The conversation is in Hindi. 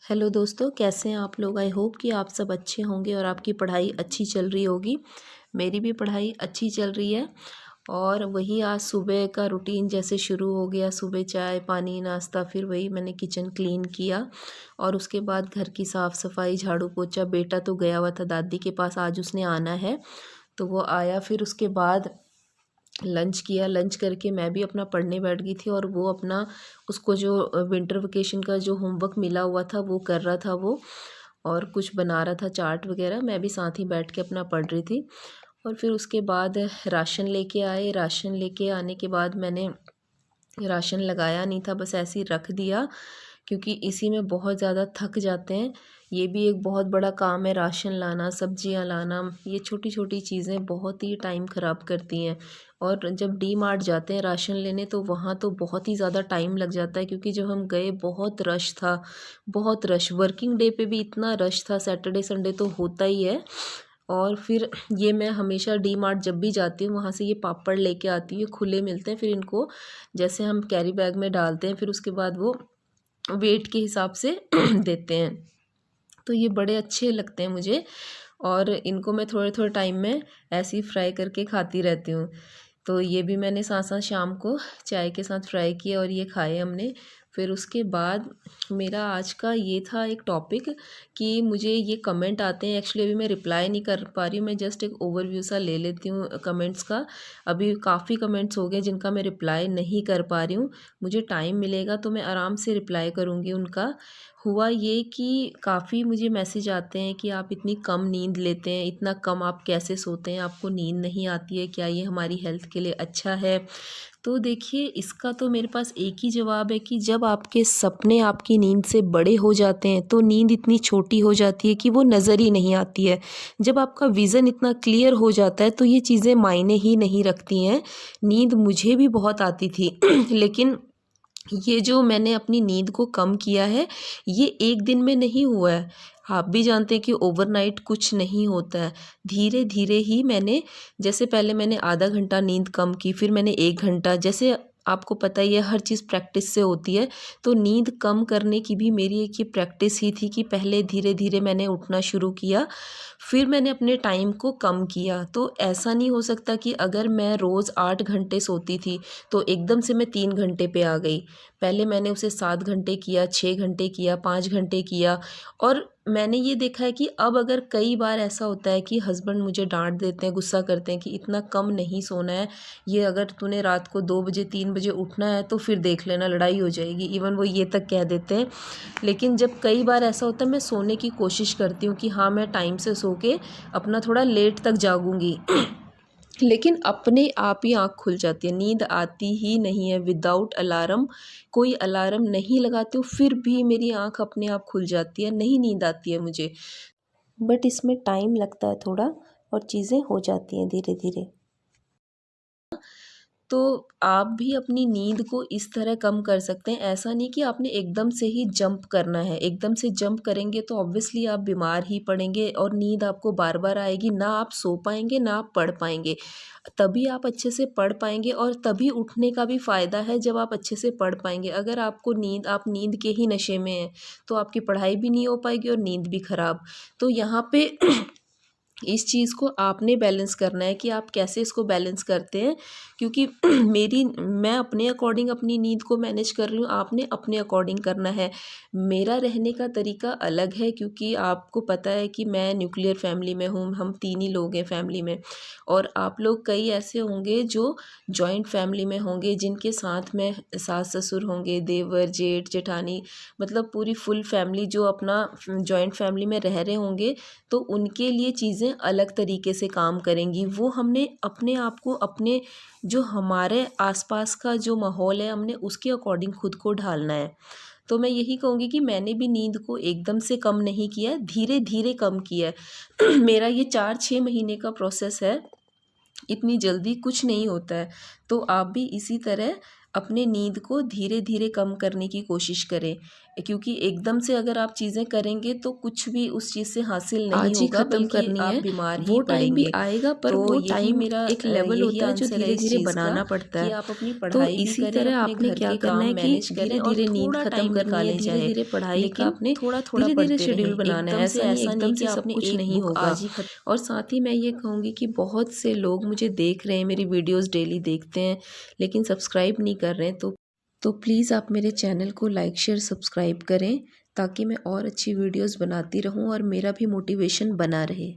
हेलो दोस्तों, कैसे हैं आप लोग। आई होप कि आप सब अच्छे होंगे और आपकी पढ़ाई अच्छी चल रही होगी। मेरी भी पढ़ाई अच्छी चल रही है। और वही आज सुबह का रूटीन जैसे शुरू हो गया। सुबह चाय पानी नाश्ता, फिर वही मैंने किचन क्लीन किया और उसके बाद घर की साफ़ सफाई झाड़ू पोछा। बेटा तो गया हुआ था दादी के पास, आज उसने आना है तो वो आया। फिर उसके बाद लंच किया। लंच करके मैं भी अपना पढ़ने बैठ गई थी और वो अपना उसको जो विंटर वेकेशन का जो होमवर्क मिला हुआ था वो कर रहा था वो, और कुछ बना रहा था चार्ट वगैरह। मैं भी साथ ही बैठ के अपना पढ़ रही थी। और फिर उसके बाद राशन लेके आए। राशन लेके आने के बाद मैंने राशन लगाया नहीं था, बस ऐसे ही रख दिया क्योंकि इसी में बहुत ज़्यादा थक जाते हैं। ये भी एक बहुत बड़ा काम है, राशन लाना, सब्जियां लाना। ये छोटी छोटी चीज़ें बहुत ही टाइम ख़राब करती हैं। और जब डी मार्ट जाते हैं राशन लेने तो वहाँ तो बहुत ही ज़्यादा टाइम लग जाता है, क्योंकि जब हम गए बहुत रश था, बहुत रश। वर्किंग डे पे भी इतना रश था, सैटरडे संडे तो होता ही है। और फिर ये मैं हमेशा डी मार्ट जब भी जाती हूँ वहाँ से ये पापड़ लेके आती हूँ। ये खुले मिलते हैं, फिर इनको जैसे हम कैरी बैग में डालते हैं, फिर उसके बाद वो वेट के हिसाब से देते हैं। तो ये बड़े अच्छे लगते हैं मुझे, और इनको मैं थोड़े थोड़े टाइम में ऐसे ही फ्राई करके खाती रहती हूँ। तो ये भी मैंने साथ साथ शाम को चाय के साथ फ्राई किया और ये खाए हमने। फिर उसके बाद मेरा आज का ये था एक टॉपिक कि मुझे ये कमेंट आते हैं। एक्चुअली अभी मैं रिप्लाई नहीं कर पा रही हूँ, मैं जस्ट एक ओवरव्यू सा ले लेती हूँ कमेंट्स का। अभी काफ़ी कमेंट्स हो गए जिनका मैं रिप्लाई नहीं कर पा रही हूँ। मुझे टाइम मिलेगा तो मैं आराम से रिप्लाई करूँगी उनका। हुआ ये कि काफ़ी मुझे मैसेज आते हैं कि आप इतनी कम नींद लेते हैं, इतना कम आप कैसे सोते हैं, आपको नींद नहीं आती है क्या, ये हमारी हेल्थ के लिए अच्छा है। तो देखिए, इसका तो मेरे पास एक ही जवाब है कि जब आपके सपने आपकी नींद से बड़े हो जाते हैं तो नींद इतनी छोटी हो जाती है कि वो नज़र ही नहीं आती है। जब आपका विज़न इतना क्लियर हो जाता है तो ये चीज़ें मायने ही नहीं रखती हैं। नींद मुझे भी बहुत आती थी लेकिन ये जो मैंने अपनी नींद को कम किया है, ये एक दिन में नहीं हुआ है। आप भी जानते हैं कि ओवरनाइट कुछ नहीं होता है। धीरे धीरे ही मैंने, जैसे पहले मैंने आधा घंटा नींद कम की, फिर मैंने 1 घंटा, जैसे आपको पता ही है हर चीज़ प्रैक्टिस से होती है। तो नींद कम करने की भी मेरी एक ये प्रैक्टिस ही थी कि पहले धीरे धीरे मैंने उठना शुरू किया, फिर मैंने अपने टाइम को कम किया। तो ऐसा नहीं हो सकता कि अगर मैं रोज़ 8 घंटे सोती थी तो एकदम से मैं 3 घंटे पे आ गई। पहले मैंने उसे 7 घंटे किया, 6 घंटे किया, 5 घंटे किया। और मैंने ये देखा है कि अब अगर कई बार ऐसा होता है कि हस्बैंड मुझे डांट देते हैं, गुस्सा करते हैं कि इतना कम नहीं सोना है, ये अगर तूने रात को 2 बजे 3 बजे उठना है तो फिर देख लेना, लड़ाई हो जाएगी। इवन वो ये तक कह देते हैं। लेकिन जब कई बार ऐसा होता है, मैं सोने की कोशिश करती हूँ कि हाँ मैं टाइम से सो के अपना थोड़ा लेट तक जागूंगी लेकिन अपने आप ही आँख खुल जाती है, नींद आती ही नहीं है विदाउट अलार्म। कोई अलार्म नहीं लगाती हूँ फिर भी मेरी आँख अपने आप खुल जाती है, नहीं नींद आती है मुझे। बट इसमें टाइम लगता है थोड़ा, और चीज़ें हो जाती हैं धीरे धीरे। तो आप भी अपनी नींद को इस तरह कम कर सकते हैं। ऐसा नहीं कि आपने एकदम से ही जंप करना है। एकदम से जंप करेंगे तो ऑब्वियसली आप बीमार ही पड़ेंगे और नींद आपको बार बार आएगी, ना आप सो पाएंगे ना आप पढ़ पाएंगे। तभी आप अच्छे से पढ़ पाएंगे और तभी उठने का भी फ़ायदा है जब आप अच्छे से पढ़ पाएंगे। अगर आपको आप नींद के ही नशे में हैं तो आपकी पढ़ाई भी नहीं हो पाएगी और नींद भी खराब। तो यहाँ पे इस चीज़ को आपने बैलेंस करना है कि आप कैसे इसको बैलेंस करते हैं, क्योंकि मैं अपने अकॉर्डिंग अपनी नींद को मैनेज कर रही हूँ, आपने अपने अकॉर्डिंग करना है। मेरा रहने का तरीका अलग है क्योंकि आपको पता है कि मैं न्यूक्लियर फैमिली में हूँ, हम 3 ही लोग हैं फैमिली में। और आप लोग कई ऐसे होंगे जो जॉइंट फैमिली में होंगे, जिनके साथ में सास ससुर होंगे, देवर जेठ जेठानी, मतलब पूरी फुल फैमिली जो अपना जॉइंट फैमिली में रह रहे होंगे। तो उनके लिए चीज़ें अलग तरीके से काम करेंगी। वो हमने अपने आप को, अपने जो हमारे आसपास का जो माहौल है, हमने उसके अकॉर्डिंग खुद को ढालना है। तो मैं यही कहूँगी कि मैंने भी नींद को एकदम से कम नहीं किया है, धीरे धीरे कम किया है मेरा ये 4-6 महीने का प्रोसेस है, इतनी जल्दी कुछ नहीं होता है। तो आप भी इसी तरह अपने नींद को धीरे धीरे कम करने की कोशिश करें, क्योंकि एकदम से अगर आप चीज़ें करेंगे तो कुछ भी उस चीज़ से हासिल नहीं होगा, बल्कि आप बीमार ही वो टाइम भी पड़ेंगे। आएगा, पर तो वो यही टाइम मेरा एक लेवल यही होता है जो आंसर है धीरे इस धीरे चीज़ का बनाना पड़ता कि है। आप अपनी तो पढ़ाई भी इसी करें, तरह अपने आपने घर क्या के करना काम है कि मैनेज करें धीरे और धीरे नींद थोड़ा खत्म टाइम करनी है, निकालें धीरे चाहे, धीरे पढ़ाई का लेकिन आपने थोड़ा थोड़ा धीरे धीरे पढ़ते शेड्यूल रहें। बनाना है। एकदम से ऐसा नहीं है कि सब आपने कुछ एक नहीं बुक होगा। आज ही खत्म। और साथ ही मैं ये कहूँगी कि बहुत से लोग मुझे देख रहे हैं, मेरी वीडियोस डेली देखते हैं, लेकिन सब्सक्राइब नहीं कर रहे हैं। तो प्लीज़ आप मेरे चैनल को लाइक शेयर सब्सक्राइब करें, ताकि मैं और अच्छी वीडियोस बनाती रहूं और मेरा भी मोटिवेशन बना रहे।